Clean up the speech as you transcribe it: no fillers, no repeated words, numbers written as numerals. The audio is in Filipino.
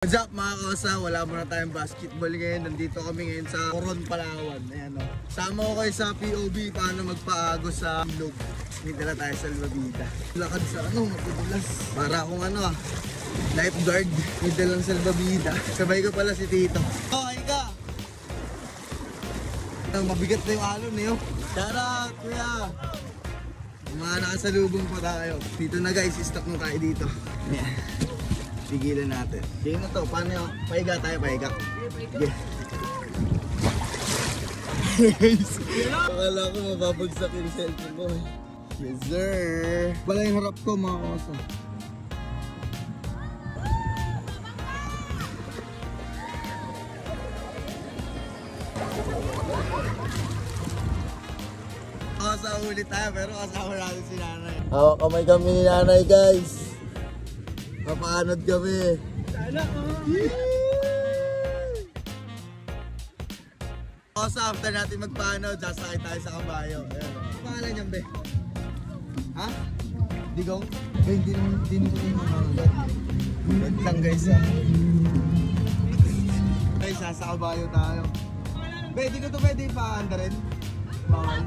What's up mga kosa? Wala muna tayong basketball ngayon. Nandito kami ngayon sa Coron, Palawan. Ayan o. Sama ko kayo sa POV paano magpaagos sa ilog. Hindi na tayo sa Salvavida. Lakad sa mapudulas. Para akong lifeguard. Hindi lang sa Salvavida. Sabay ko pala si Tito. Okay ka! Mabigat na yung alon eh. Shoutout kuya! Mga nakasalubong pa tayo. Dito na guys, stop na tayo dito. Ayan. Pigilan natin. Sige na to, paano yung pahiga tayo, pahiga? Sige. Guys, akala ko mababagsak yung cellphone ko. Yes sir. Pala yung harap ko mga kosa. Kosa ulit tayo pero kasama natin si nanay. Hawak kamay kami ni nanay guys. Papaanod kami. Sana Kosa, after natin magpaanod, sasakay tayo sa kabayo. Ayan. Pangalan niyan, be? Ha? Digong? Be, hindi mo yung mamagat. Wait lang guys ha. Guys, sasa kabayo tayo. Be, di ko to pwede ipaanda rin. Bawal.